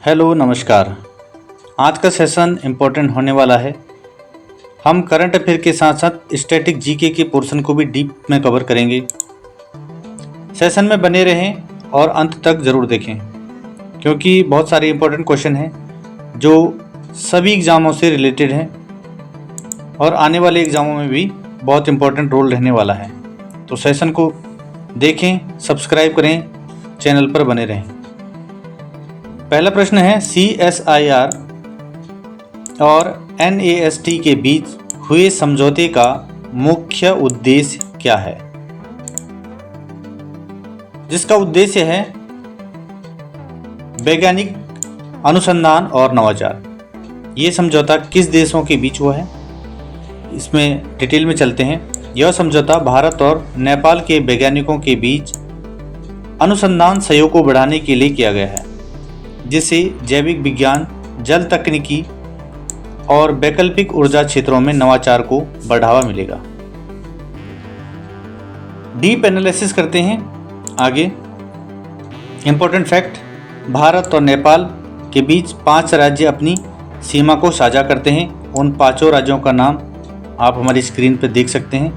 Hello नमस्कार। आज का सेशन इम्पोर्टेंट होने वाला है। हम करंट अफेयर के साथ साथ स्टैटिक जीके के पोर्शन को भी डीप में कवर करेंगे। सेशन में बने रहें और अंत तक ज़रूर देखें, क्योंकि बहुत सारे इम्पोर्टेंट क्वेश्चन हैं जो सभी एग्ज़ामों से रिलेटेड हैं और आने वाले एग्ज़ामों में भी बहुत इम्पोर्टेंट रोल रहने वाला है। तो सेशन को देखें, सब्सक्राइब करें, चैनल पर बने रहें। पहला प्रश्न है, CSIR और NAST के बीच हुए समझौते का मुख्य उद्देश्य क्या है? जिसका उद्देश्य है वैज्ञानिक अनुसंधान और नवाचार। ये समझौता किस देशों के बीच हुआ है, इसमें डिटेल में चलते हैं। यह समझौता भारत और नेपाल के वैज्ञानिकों के बीच अनुसंधान सहयोग को बढ़ाने के लिए किया गया है, जिससे जैविक विज्ञान, जल तकनीकी और वैकल्पिक ऊर्जा क्षेत्रों में नवाचार को बढ़ावा मिलेगा। डीप एनालिसिस करते हैं आगे। इंपॉर्टेंट फैक्ट, भारत और नेपाल के बीच 5 राज्य अपनी सीमा को साझा करते हैं। उन 5 राज्यों का नाम आप हमारी स्क्रीन पर देख सकते हैं।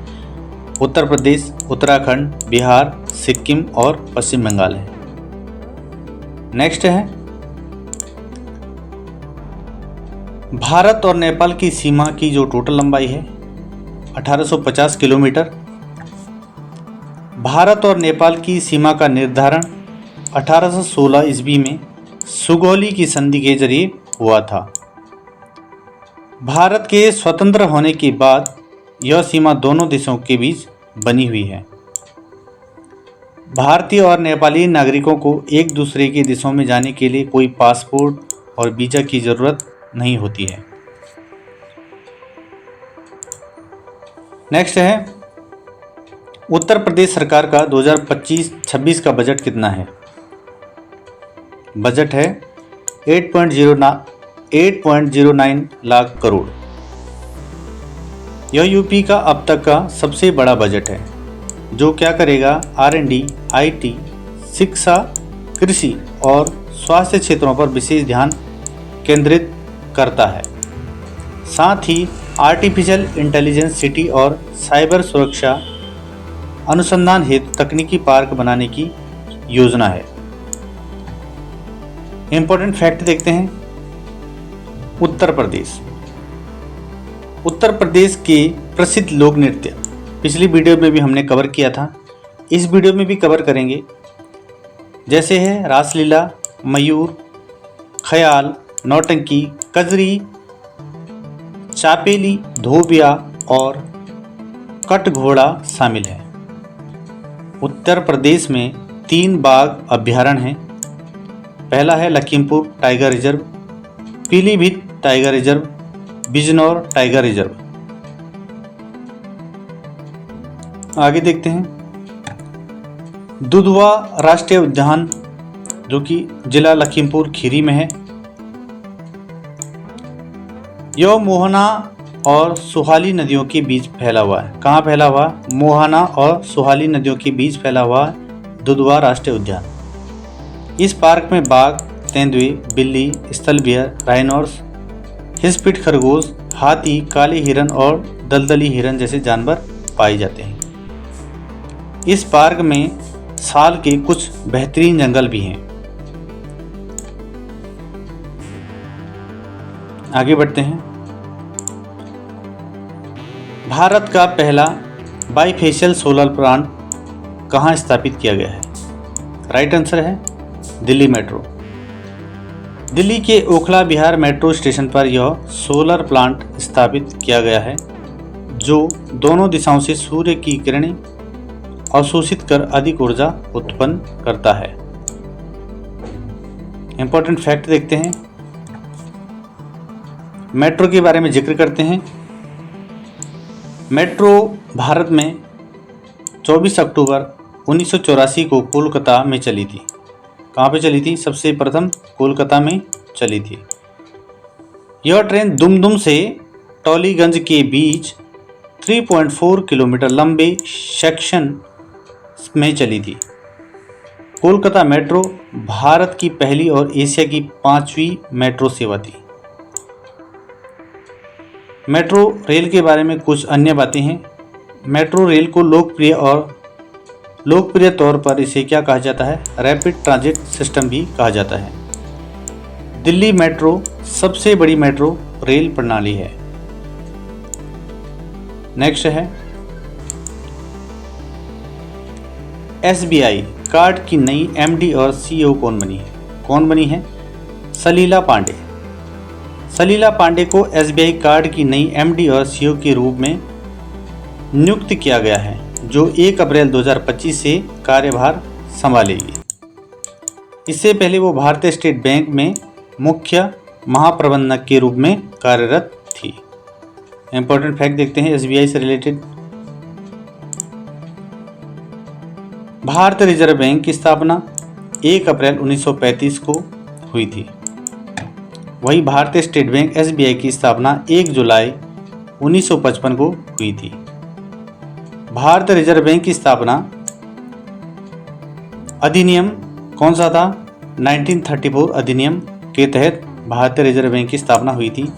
उत्तर प्रदेश, उत्तराखंड, बिहार, सिक्किम और पश्चिम बंगाल है। नेक्स्ट है, भारत और नेपाल की सीमा की जो टोटल लंबाई है 1850 किलोमीटर। भारत और नेपाल की सीमा का निर्धारण 1816 ईस्वी में सुगौली की संधि के जरिए हुआ था। भारत के स्वतंत्र होने के बाद यह सीमा दोनों देशों के बीच बनी हुई है। भारतीय और नेपाली नागरिकों को एक दूसरे के देशों में जाने के लिए कोई पासपोर्ट और वीज़ा की ज़रूरत नहीं होती है। नेक्स्ट है, उत्तर प्रदेश सरकार का 2025-26 का बजट कितना है? बजट है 8.09 लाख करोड़। यह यूपी का अब तक का सबसे बड़ा बजट है, जो क्या करेगा? R&D, IT, शिक्षा, कृषि और स्वास्थ्य क्षेत्रों पर विशेष ध्यान केंद्रित करता है। साथ ही आर्टिफिशियल इंटेलिजेंस सिटी और साइबर सुरक्षा अनुसंधान हेतु तकनीकी पार्क बनाने की योजना है। इंपॉर्टेंट फैक्ट देखते हैं। उत्तर प्रदेश के प्रसिद्ध लोक नृत्य पिछली वीडियो में भी हमने कवर किया था, इस वीडियो में भी कवर करेंगे। जैसे है रासलीला, मयूर, ख्याल, नौटंकी, कजरी, चापेली, धोबिया और कटघोड़ा शामिल है। उत्तर प्रदेश में 3 बाघ अभ्यारण्य हैं। पहला है Lakhimpur tiger reserve, Pilibhit tiger reserve, Bijnor tiger reserve. आगे देखते हैं, दुधवा राष्ट्रीय उद्यान जो कि जिला लखीमपुर खीरी में है। यह मोहना और सुहाली नदियों के बीच फैला हुआ है। कहाँ फैला हुआ? मोहना और सुहाली नदियों के बीच फैला हुआ दुधवा राष्ट्रीय उद्यान। इस पार्क में बाघ, तेंदुए, बिल्ली, स्थल बियर, राइनोस, हिस्पीड खरगोश, हाथी, काले हिरन और दलदली हिरन जैसे जानवर पाए जाते हैं। इस पार्क में साल के कुछ बेहतरीन जंगल भी हैं। आगे बढ़ते हैं। भारत का पहला बाईफेशियल सोलर प्लांट कहाँ स्थापित किया गया है? राइट आंसर है दिल्ली मेट्रो। दिल्ली के ओखला विहार मेट्रो स्टेशन पर यह सोलर प्लांट स्थापित किया गया है, जो दोनों दिशाओं से सूर्य की किरणें अवशोषित कर अधिक ऊर्जा उत्पन्न करता है। इंपॉर्टेंट फैक्ट देखते हैं। मेट्रो के बारे में जिक्र करते हैं। मेट्रो भारत में 24 अक्टूबर 1984 को कोलकाता में चली थी। कहाँ पे चली थी? सबसे प्रथम कोलकाता में चली थी। यह ट्रेन दुमदुम से टॉलीगंज के बीच 3.4 किलोमीटर लंबे सेक्शन में चली थी। कोलकाता मेट्रो भारत की पहली और एशिया की 5वीं मेट्रो सेवा थी? मेट्रो रेल के बारे में कुछ अन्य बातें हैं। मेट्रो रेल को लोकप्रिय तौर पर इसे क्या कहा जाता है? रैपिड ट्रांजिट सिस्टम भी कहा जाता है। दिल्ली मेट्रो सबसे बड़ी मेट्रो रेल प्रणाली है। नेक्स्ट है SBI कार्ड की नई MD और CEO कौन बनी है? कौन बनी है? सलीला पांडे। सलीला पांडे को SBI कार्ड की नई MD और CEO के रूप में नियुक्त किया गया है, जो 1 अप्रैल 2025 से कार्यभार संभालेगी। इससे पहले वो भारतीय स्टेट बैंक में मुख्य महाप्रबंधक के रूप में कार्यरत थी। इंपॉर्टेंट फैक्ट देखते हैं SBI से रिलेटेड। भारतीय रिजर्व बैंक की स्थापना 1 अप्रैल 1935 को हुई थी। वही भारतीय स्टेट बैंक SBI की स्थापना 1 जुलाई 1955 को हुई थी। भारतीय रिजर्व बैंक की स्थापना अधिनियम कौन सा था? 1934 अधिनियम के तहत भारतीय रिजर्व बैंक की स्थापना हुई थी।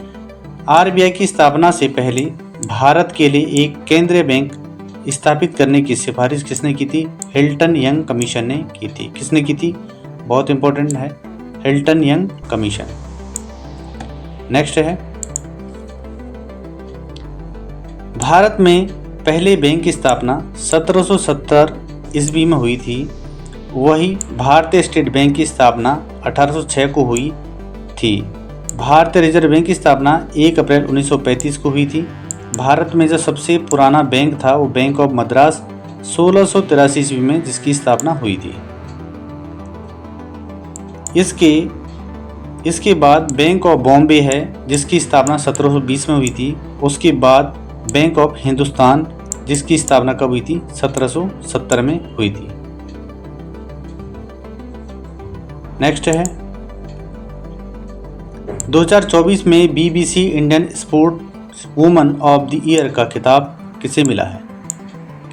RBI की स्थापना से पहले भारत के लिए एक केंद्रीय बैंक स्थापित करने की सिफारिश किसने की थी? हिल्टन यंग कमीशन ने की थी। किसने की थी? बहुत इंपॉर्टेंट है, हिल्टन यंग कमीशन। नेक्स्ट है भारत में पहले बैंक की स्थापना 1770 ईस्वी में हुई थी। वही भारतीय स्टेट बैंक की स्थापना 1806 को हुई थी। भारतीय रिजर्व बैंक की स्थापना 1 अप्रैल 1935 को हुई थी। भारत में जो सबसे पुराना बैंक था वो बैंक ऑफ मद्रास 1683 ईस्वी में जिसकी स्थापना हुई थी। इसके बाद बैंक ऑफ बॉम्बे है जिसकी स्थापना 1720 में हुई थी। उसके बाद बैंक ऑफ हिंदुस्तान जिसकी स्थापना कब हुई थी? 1770 में हुई थी। नेक्स्ट है 2024 में BBC Indian sport woman of the year का खिताब किसे मिला है?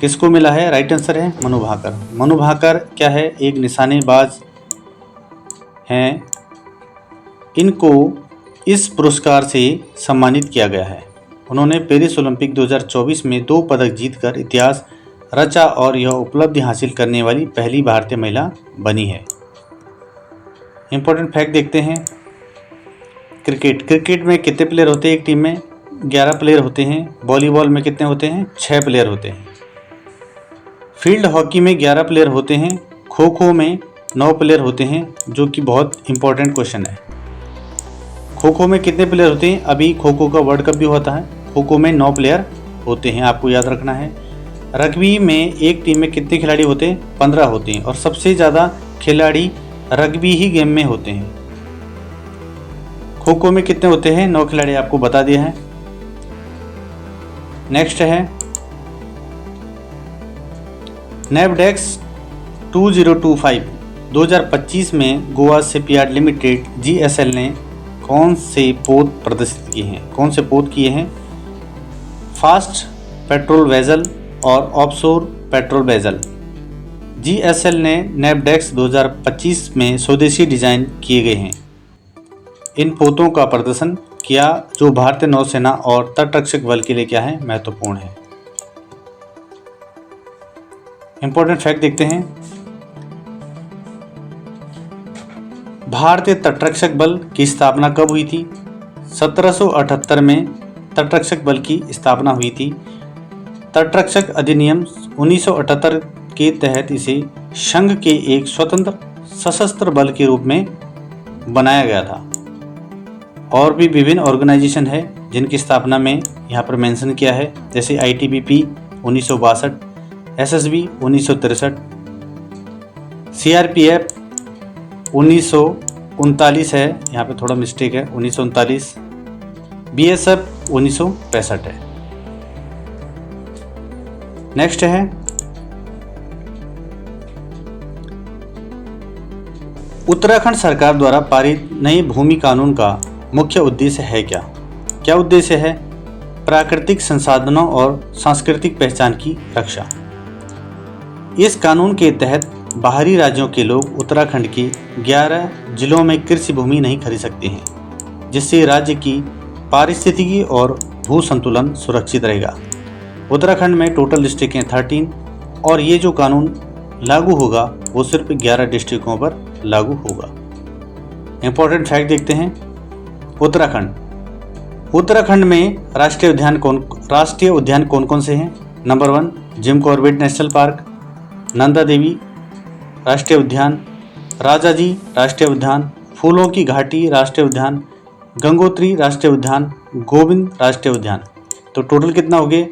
किसको मिला है? राइट आंसर है मनु भाकर। मनु भाकर क्या है? एक निशानेबाज हैं। इनको इस पुरस्कार से सम्मानित किया गया है। उन्होंने पेरिस ओलंपिक 2024 में 2 पदक जीतकर इतिहास रचा और यह उपलब्धि हासिल करने वाली पहली भारतीय महिला बनी है। इंपॉर्टेंट फैक्ट देखते हैं। क्रिकेट में कितने प्लेयर होते हैं एक टीम में? 11 प्लेयर होते हैं। वॉलीबॉल में कितने होते हैं? 6 प्लेयर होते हैं। फील्ड हॉकी में 11 प्लेयर होते हैं। खो खो में 9 प्लेयर होते हैं, जो कि बहुत इंपॉर्टेंट क्वेश्चन है। खो खो में कितने प्लेयर होते हैं? अभी खो खो का वर्ल्ड कप भी होता है। खो खो में 9 प्लेयर होते हैं, आपको याद रखना है। रग्बी में एक टीम में कितने खिलाड़ी होते हैं? 15 होते हैं और सबसे ज़्यादा खिलाड़ी रग्बी ही गेम में होते हैं। खो खो में कितने होते हैं? 9 खिलाड़ी, आपको बता दिया है। नेक्स्ट है नेवडेक्स 2025 में गोवा शिपयार्ड लिमिटेड GSL ने कौन से पोत प्रदर्शित किए हैं? कौन से पोत किए हैं? फास्ट पेट्रोल वेजल और ऑफशोर पेट्रोल वेजल। GSL ने नेवडेक्स 2025 में स्वदेशी डिजाइन किए गए हैं। इन पोतों का प्रदर्शन किया जो भारतीय नौसेना और तटरक्षक बल के लिए क्या है? महत्वपूर्ण है। इंपॉर्टेंट फैक्ट देखते हैं। भारतीय तटरक्षक बल की स्थापना कब हुई थी? 1778 में तटरक्षक बल की स्थापना हुई थी। तटरक्षक अधिनियम 1978 के तहत इसे संघ के एक स्वतंत्र सशस्त्र बल के रूप में बनाया गया था। और भी विभिन्न ऑर्गेनाइजेशन है जिनकी स्थापना में यहाँ पर मेंशन किया है, जैसे ITBP 1962, SSB 1963, CRPF 1939 है, यहाँ पे थोड़ा मिस्टेक है, 1939, BSF 1965 है। नेक्स्ट है उत्तराखंड सरकार द्वारा पारित नए भूमि कानून का मुख्य उद्देश्य है क्या? क्या उद्देश्य है? प्राकृतिक संसाधनों और सांस्कृतिक पहचान की रक्षा। इस कानून के तहत बाहरी राज्यों के लोग उत्तराखंड के 11 जिलों में कृषि भूमि नहीं खरीद सकते हैं, जिससे राज्य की पारिस्थितिकी और भू संतुलन सुरक्षित रहेगा। उत्तराखंड में टोटल डिस्ट्रिक्ट हैं 13 और ये जो कानून लागू होगा वो सिर्फ 11 डिस्ट्रिक्टों पर लागू होगा। इंपॉर्टेंट फैक्ट देखते हैं। उत्तराखंड में राष्ट्रीय उद्यान कौन कौन से हैं? Number 1 Jim Corbett National Park, Nanda Devi राष्ट्रीय उद्यान, राजाजी राष्ट्रीय उद्यान, फूलों की घाटी राष्ट्रीय उद्यान, गंगोत्री राष्ट्रीय उद्यान, गोविंद राष्ट्रीय उद्यान। तो टोटल कितना हो गए?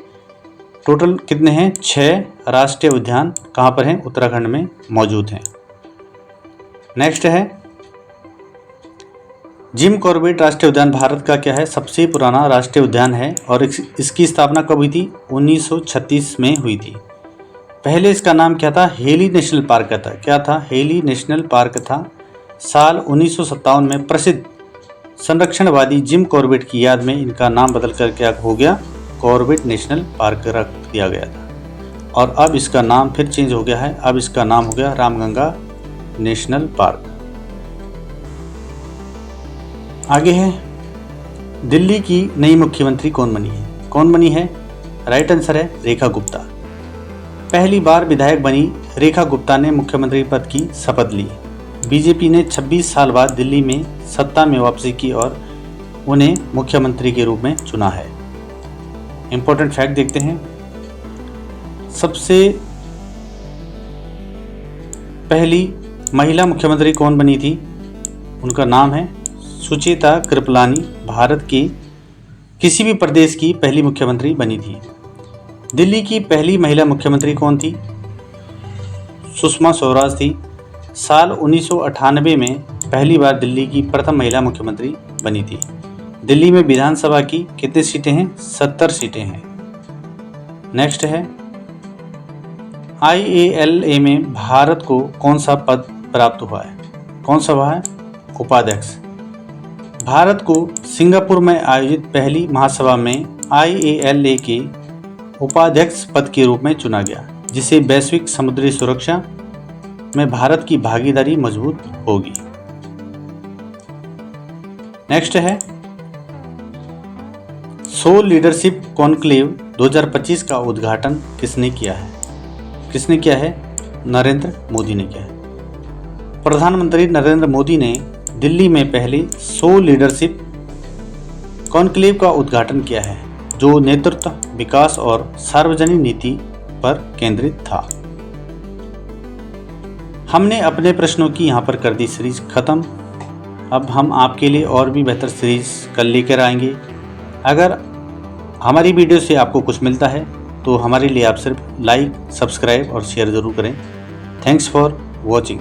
टोटल कितने हैं? 6 राष्ट्रीय उद्यान कहाँ पर हैं? उत्तराखंड में मौजूद हैं। नेक्स्ट है जिम कॉर्बेट राष्ट्रीय उद्यान भारत का क्या है? सबसे पुराना राष्ट्रीय उद्यान है और इसकी स्थापना कब हुई थी? 1936 में हुई थी। पहले इसका नाम क्या था? हेली नेशनल पार्क था। क्या था? हेली नेशनल पार्क था। साल 1957 में प्रसिद्ध संरक्षणवादी जिम कॉर्बेट की याद में इनका नाम बदल कर क्या हो गया? कॉर्बेट नेशनल पार्क रख दिया गया था और अब इसका नाम फिर चेंज हो गया है। अब इसका नाम हो गया रामगंगा नेशनल पार्क। आगे है दिल्ली की नई मुख्यमंत्री कौन बनी है? कौन बनी है? राइट आंसर है रेखा गुप्ता। पहली बार विधायक बनी रेखा गुप्ता ने मुख्यमंत्री पद की शपथ ली। बीजेपी ने 26 साल बाद दिल्ली में सत्ता में वापसी की और उन्हें मुख्यमंत्री के रूप में चुना है। इंपॉर्टेंट फैक्ट देखते हैं। सबसे पहली महिला मुख्यमंत्री कौन बनी थी? उनका नाम है सुचेता कृपलानी। भारत के किसी भी प्रदेश की पहली मुख्यमंत्री बनी थी। दिल्ली की पहली महिला मुख्यमंत्री कौन थी? सुषमा स्वराज थी। साल 1998 में पहली बार दिल्ली की प्रथम महिला मुख्यमंत्री बनी थी। दिल्ली में विधानसभा की कितनी सीटें हैं? 70 सीटें हैं। नेक्स्ट है IALA में भारत को कौन सा पद प्राप्त हुआ है? कौन सा हुआ है? उपाध्यक्ष। भारत को सिंगापुर में आयोजित पहली महासभा में IALA के उपाध्यक्ष पद के रूप में चुना गया, जिससे वैश्विक समुद्री सुरक्षा में भारत की भागीदारी मजबूत होगी। नेक्स्ट है सोल लीडरशिप कॉन्क्लेव 2025 का उद्घाटन किसने किया है? किसने किया है? नरेंद्र मोदी ने किया है। प्रधानमंत्री नरेंद्र मोदी ने दिल्ली में पहले सोल लीडरशिप कॉन्क्लेव का उद्घाटन किया है, जो नेतृत्व, विकास और सार्वजनिक नीति पर केंद्रित था। हमने अपने प्रश्नों की यहाँ पर कर दी सीरीज खत्म। अब हम आपके लिए और भी बेहतर सीरीज कल लेकर आएंगे। अगर हमारी वीडियो से आपको कुछ मिलता है तो हमारे लिए आप सिर्फ लाइक, सब्सक्राइब और शेयर ज़रूर करें। Thanks for watching.